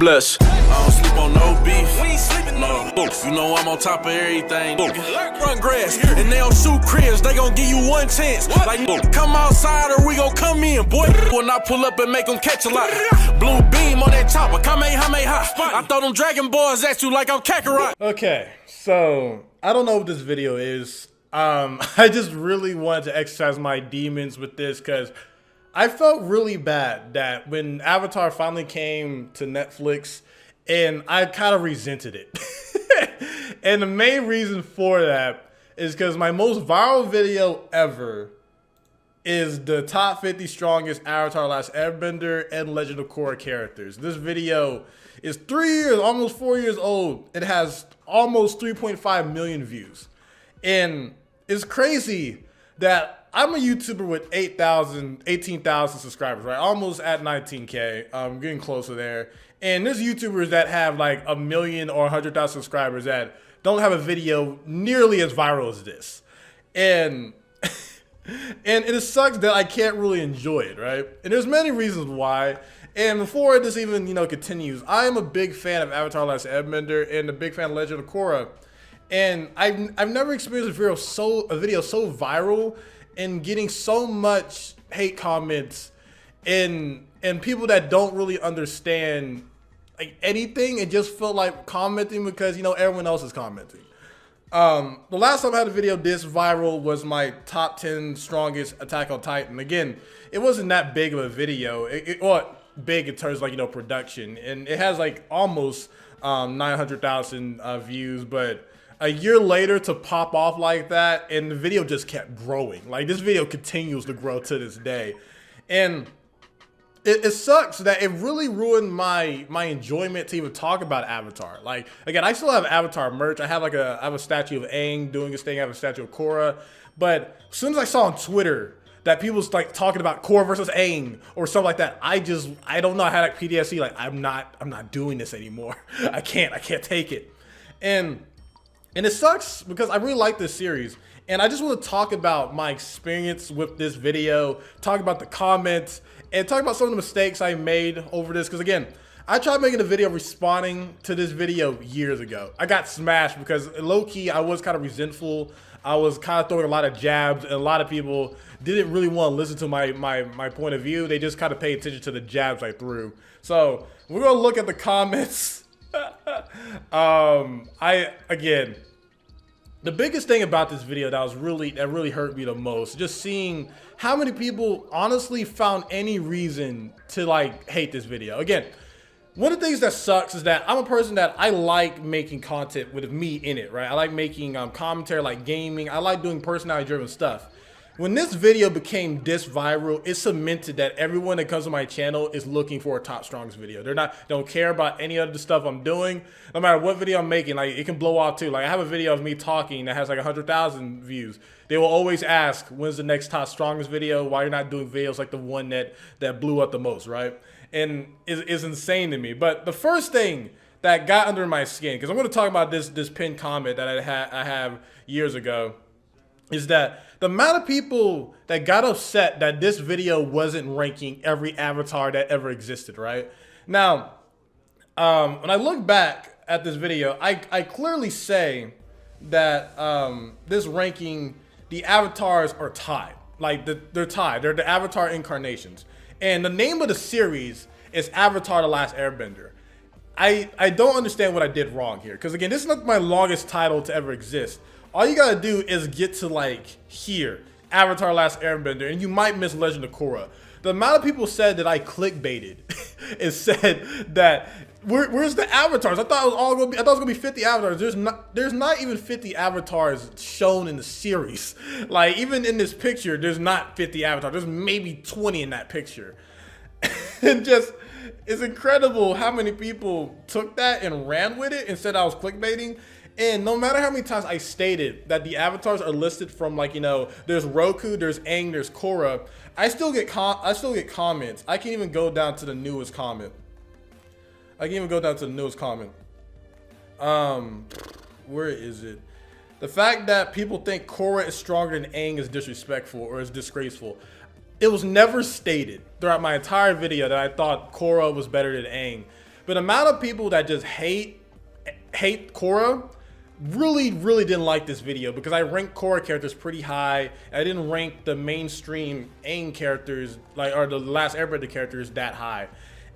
bless. I don't sleep on no beef. We ain't sleeping no. You know I'm on top of everything. Run grass and they don't shoot cribs. They gon' give you one chance. Like come outside or we gon' come in, boy. When I pull up and make them catch a lot. Blue beam on that chopper. Kamehameha. I throw them Dragon Balls at you like I'm Kakarot. Okay, so I don't know what this video is. I just really wanted to exercise my demons with this because I felt really bad that when Avatar finally came to Netflix, and I kind of resented it. And the main reason for that is because my most viral video ever is the top 50 strongest Avatar Last Airbender and Legend of Korra characters. This video is 3 years, almost 4 years old. It has almost 3.5 million views. And it's crazy that I'm a YouTuber with 18,000 subscribers, right? Almost at 19K. I'm getting closer there. And there's YouTubers that have like 1 million or 100,000 subscribers that don't have a video nearly as viral as this. And it sucks that I can't really enjoy it, right? And there's many reasons why. And before this even, continues, I am a big fan of Avatar Last Airbender and a big fan of Legend of Korra. And I've never experienced a video so viral and getting so much hate comments and people that don't really understand like anything and just feel like commenting because everyone else is commenting. The last time I had a video this viral was my top 10 strongest Attack on Titan. Again, it wasn't that big of a video. Well, big in terms of production, and it has like almost 900,000 views, but a year later to pop off like that, and the video just kept growing. Like this video continues to grow to this day, and it sucks that it really ruined my enjoyment to even talk about Avatar. Like again, I still have Avatar merch. I have I have a statue of Aang doing his thing. I have a statue of Korra, but as soon as I saw on Twitter that people was like talking about Korra versus Aang or something like that, I don't know. I had like PTSD. Like I'm not doing this anymore. I can't take it, and it sucks because I really like this series. And I just want to talk about my experience with this video, talk about the comments, and talk about some of the mistakes I made over this. Because again, I tried making a video responding to this video years ago. I got smashed because low-key, I was kind of resentful. I was kind of throwing a lot of jabs, and a lot of people didn't really want to listen to my point of view. They just kind of paid attention to the jabs I threw. So we're going to look at the comments. The biggest thing about this video that really hurt me the most, just seeing how many people honestly found any reason to hate this video. Again, one of the things that sucks is that I'm a person that I like making content with me in it, right? I like making commentary, like gaming. I like doing personality driven stuff. When this video became this viral, it cemented that everyone that comes to my channel is looking for a top strongest video. They don't care about any of the stuff I'm doing. No matter what video I'm making, it can blow off too. Like I have a video of me talking that has 100,000 views. They will always ask, when's the next top strongest video? Why you're not doing videos like the one that blew up the most, right? And it's insane to me. But the first thing that got under my skin, because I'm going to talk about this pinned comment that I have years ago, is that the amount of people that got upset that this video wasn't ranking every avatar that ever existed, right? Now, when I look back at this video, I clearly say that this ranking, the avatars are tied. They're tied. They're the avatar incarnations. And the name of the series is Avatar The Last Airbender. I don't understand what I did wrong here. Because again, this is not my longest title to ever exist. All you gotta do is get to here, Avatar Last Airbender, and you might miss Legend of Korra. The amount of people said that I clickbaited and said that where's the avatars? I thought it was gonna be 50 avatars. There's not even 50 avatars shown in the series. Like even in this picture, there's not 50 avatars. There's maybe 20 in that picture. And it's incredible how many people took that and ran with it and said I was clickbaiting. And no matter how many times I stated that the avatars are listed from there's Roku, there's Aang, there's Korra, I still get comments. I can even go down to the newest comment. Where is it? The fact that people think Korra is stronger than Aang is disrespectful or is disgraceful. It was never stated throughout my entire video that I thought Korra was better than Aang. But the amount of people that just hate Korra really didn't like this video, because I ranked Korra characters pretty high. I didn't rank the mainstream Aang characters, like, or the Last Airbender characters, that high.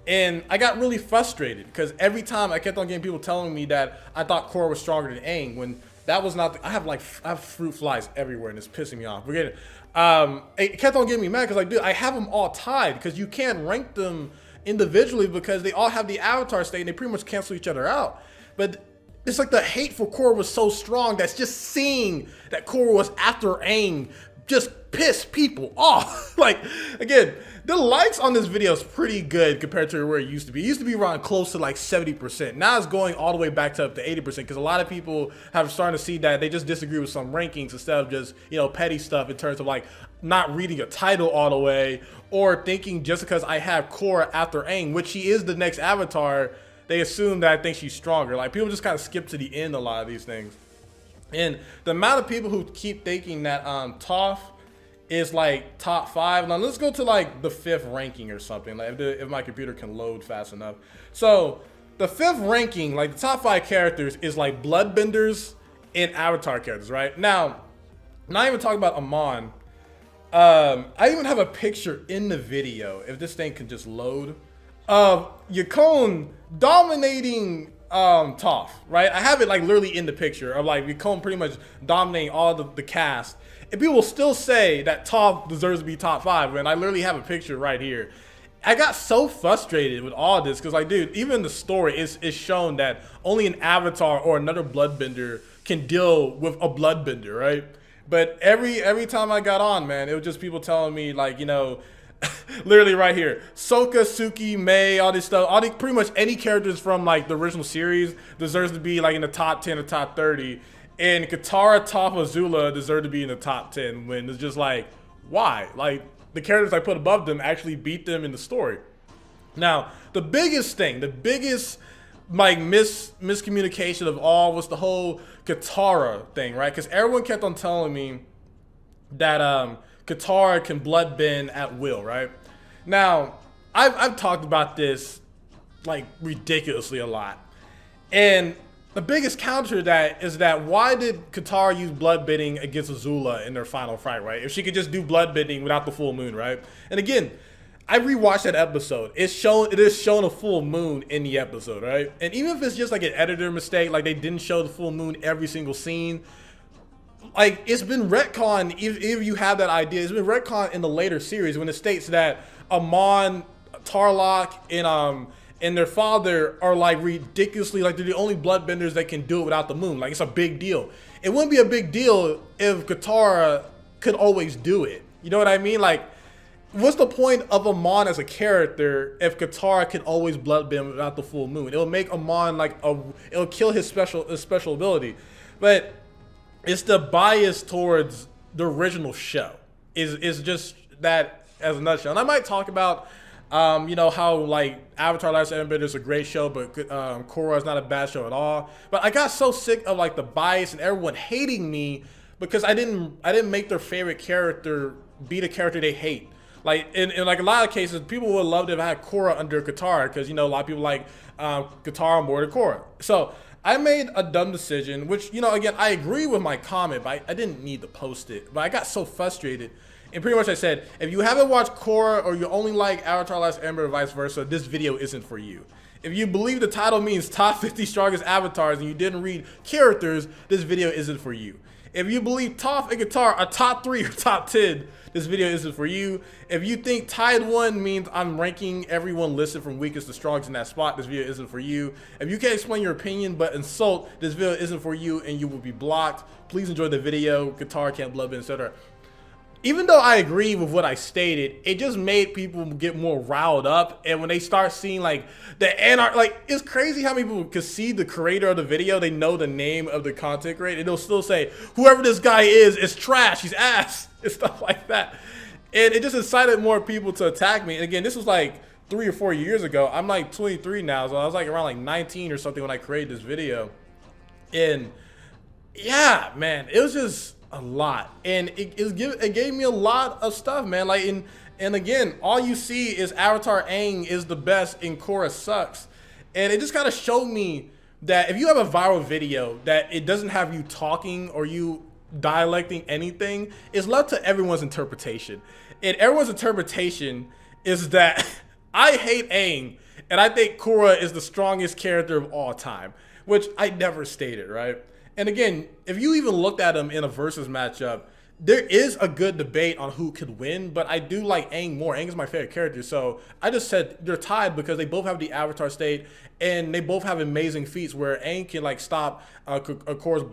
And I got really frustrated because every time I kept on getting people telling me that I thought Korra was stronger than Aang, when that was not I have fruit flies everywhere and it's pissing me off. Forget it. It kept on getting me mad because, like, dude, I have them all tied, because you can't rank them individually because they all have the avatar state and they pretty much cancel each other out. But it's like the hate for Korra was so strong that's just seeing that Korra was after Aang just pissed people off. Like, again, the likes on this video is pretty good compared to where it used to be. It used to be around close to like 70%. Now it's going all the way back to up to 80%, because a lot of people have started to see that they just disagree with some rankings instead of just, you know, petty stuff in terms of like not reading a title all the way, or thinking just because I have Korra after Aang, which she is the next avatar, they assume that I think she's stronger. Like, people just kind of skip to the end a lot of these things. And the amount of people who keep thinking that Toph is like top 5. Now let's go to like the 5th ranking or something, like if my computer can load fast enough. So the 5th ranking, like the top 5 characters, is like bloodbenders and avatar characters, right? Now, not even talking about Amon. I even have a picture in the video, if this thing can just load, of Yakone dominating Toph, right? I have it like literally in the picture of like Yakone pretty much dominating all the cast. And people will still say that Toph deserves to be top 5, when I literally have a picture right here. I got so frustrated with all this because, like, dude, even the story is shown that only an avatar or another bloodbender can deal with a bloodbender, right? But every time I got on, man, it was just people telling me, like, you know, literally right here, Sokka, Suki, Mei, all this stuff, pretty much any characters from like the original series deserves to be like in the top 10 or top 30. And Katara, Toph, Azula deserve to be in the top 10, when it's just like, why? Like, the characters I put above them actually beat them in the story. Now, the biggest thing, the biggest like miscommunication of all was the whole Katara thing, right? Because everyone kept on telling me that Katara can bloodbend at will, right? Now, I've talked about this like ridiculously a lot. And the biggest counter to that is that why did Katara use bloodbending against Azula in their final fight, right? If she could just do bloodbending without the full moon, right? And again, I rewatched that episode. It is shown a full moon in the episode, right? And even if it's just like an editor mistake, like they didn't show the full moon every single scene, like it's been retconned. If you have that idea, it's been retconned in the later series when it states that Amon, Tarlok, and their father are like ridiculously, like they're the only bloodbenders that can do it without the moon. Like, it's a big deal. It wouldn't be a big deal if Katara could always do it. You know what I mean? Like, what's the point of Amon as a character if Katara can always bloodbend without the full moon? It'll make Amon like it'll kill his special ability. But it's the bias towards the original show. Is just that as a nutshell. And I might talk about you know, how like Avatar Last Airbender is a great show, but Korra is not a bad show at all. But I got so sick of like the bias and everyone hating me because I didn't make their favorite character be the character they hate. Like in like a lot of cases, people would love to have had Korra under Katara because, you know, a lot of people like Katara more than Korra. So I made a dumb decision, which, you know, again, I agree with my comment, but I didn't need to post it. But I got so frustrated. And pretty much I said, if you haven't watched Korra or you only like Avatar Last Airbender or vice versa, this video isn't for you. If you believe the title means top 50 strongest avatars and you didn't read characters, this video isn't for you. If you believe Toph and Katara are top 3 or top 10, this video isn't for you. If you think tied 1 means I'm ranking everyone listed from weakest to strongest in that spot, this video isn't for you. If you can't explain your opinion but insult, this video isn't for you and you will be blocked. Please enjoy the video. Katara can't bloodbend, etc. Even though I agree with what I stated, it just made people get more riled up. And when they start seeing like the anarch, like it's crazy how many people can see the creator of the video. They know the name of the content creator, and they'll still say, whoever this guy is trash, he's ass, and stuff like that. And it just incited more people to attack me. And again, this was like 3 or 4 years ago. I'm like 23 now, so I was like around like 19 or something when I created this video. And yeah, man, it was just a lot, and it gave me a lot of stuff, man. Like, and again, all you see is Avatar Aang is the best and Korra sucks. And it just kind of showed me that if you have a viral video that it doesn't have you talking or you dialecting anything, it's left to everyone's interpretation. And everyone's interpretation is that I hate Aang, and I think Korra is the strongest character of all time, which I never stated, right? And again, if you even looked at them in a versus matchup, there is a good debate on who could win, but I do like Aang more. Aang is my favorite character, so I just said they're tied because they both have the Avatar state, and they both have amazing feats where Aang can like stop Korra's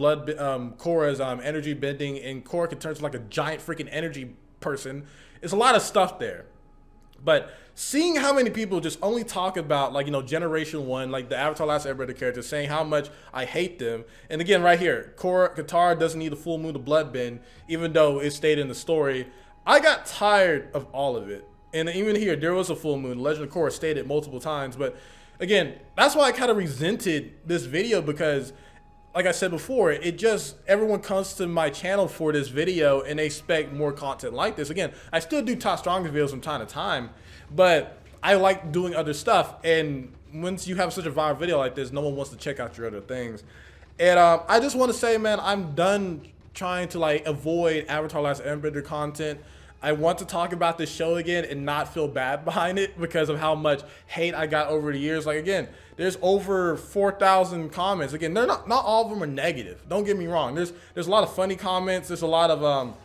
energy bending, and Korra can turn into like a giant freaking energy person. It's a lot of stuff there. But seeing how many people just only talk about, like, you know, Generation 1, like the Avatar Last Airbender characters, saying how much I hate them. And again, right here, Katara doesn't need a full moon to bloodbend, even though it stayed in the story. I got tired of all of it. And even here, there was a full moon. Legend of Korra stated multiple times. But again, that's why I kind of resented this video, because like I said before, it just, everyone comes to my channel for this video and they expect more content like this. Again, I still do top strongest videos from time to time, but I like doing other stuff. And once you have such a viral video like this, no one wants to check out your other things. And I just want to say, man, I'm done trying to like avoid Avatar Last Airbender content. I want to talk about this show again and not feel bad behind it because of how much hate I got over the years. Like, again, there's over 4,000 comments. Again, they're not all of them are negative. Don't get me wrong. There's a lot of funny comments. There's a lot of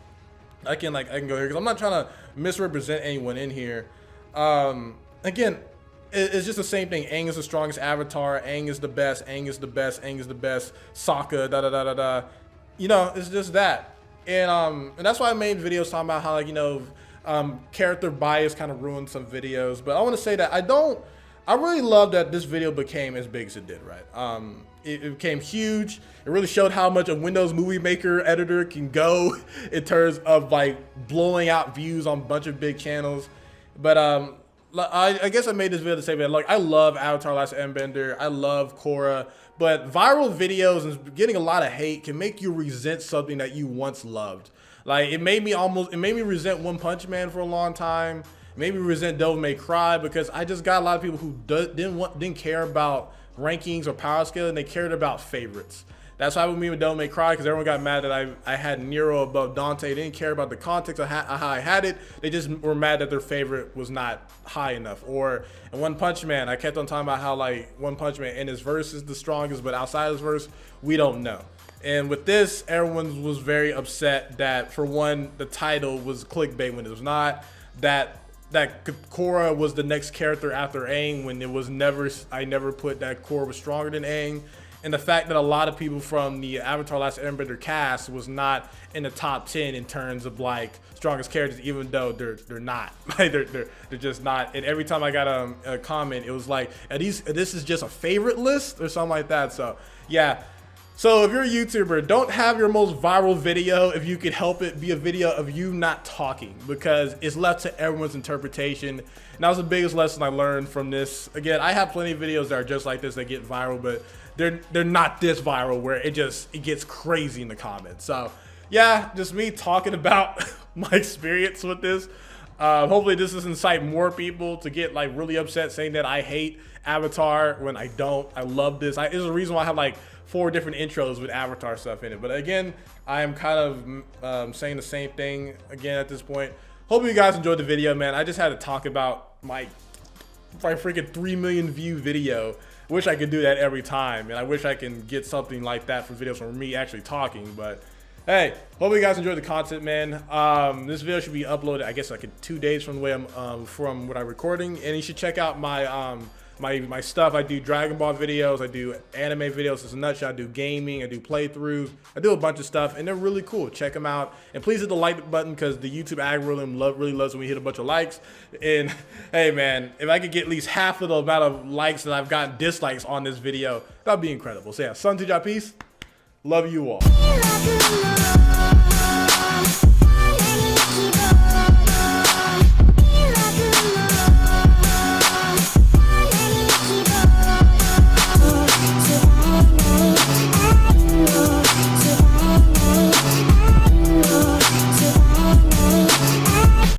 I can go here because I'm not trying to misrepresent anyone in here. Again, it's just the same thing. Aang is the strongest Avatar. Aang is the best. Aang is the best. Aang is the best. Sokka, da da da da da. You know, it's just that. And that's why I made videos talking about how, like, you know, character bias kind of ruined some videos. But I want to say that I really love that this video became as big as it did, right? It became huge. It really showed how much a Windows Movie Maker editor can go in terms of like blowing out views on a bunch of big channels. But I guess I made this video to say that, like, I love Avatar Last Airbender. I love Korra. But viral videos and getting a lot of hate can make you resent something that you once loved. Like, it made me resent One Punch Man for a long time. It made me resent Devil May Cry because I just got a lot of people who didn't care about rankings or power scale, and they cared about favorites. That's why with me with Devil May Cry, because everyone got mad that I had Nero above Dante. They didn't care about the context of how I had it. They just were mad that their favorite was not high enough. Or in One Punch Man, I kept on talking about how, like, One Punch Man in his verse is the strongest, but outside his verse, we don't know. And with this, everyone was very upset that, for one, the title was clickbait when it was not. That Korra was the next character after Aang when it was never. I never put that Korra was stronger than Aang. And the fact that a lot of people from the Avatar Last Airbender cast was not in the top 10 in terms of like strongest characters, even though they're not. Like, they're just not. And every time I got a comment, it was like, this is just a favorite list or something like that. So yeah. So if you're a YouTuber, don't have your most viral video, if you could help it, be a video of you not talking, because it's left to everyone's interpretation. And that was the biggest lesson I learned from this. Again, I have plenty of videos that are just like this that get viral, but they're not this viral where it gets crazy in the comments. So yeah, just me talking about my experience with this. Hopefully this does incite more people to get like really upset saying that I hate Avatar when I don't. I love this. There's a reason why I have like 4 different intros with Avatar stuff in it. But again, I am kind of saying the same thing again at this point. Hope you guys enjoyed the video, man. I just had to talk about my freaking 3 million view video. Wish I could do that every time, and I wish I can get something like that for videos from me actually talking. But hey, hope you guys enjoyed the content, man. This video should be uploaded, I guess, like in 2 days from the way from what I'm recording, and you should check out my my stuff. I do Dragon Ball videos, I do anime videos. It's a nutshell. I do gaming, I do playthroughs, I do a bunch of stuff, and they're really cool. Check them out, and please hit the like button because the YouTube algorithm really loves when we hit a bunch of likes. And hey, man, if I could get at least half of the amount of likes that I've gotten dislikes on this video, that'd be incredible. So yeah, SonTj, peace. Love you all.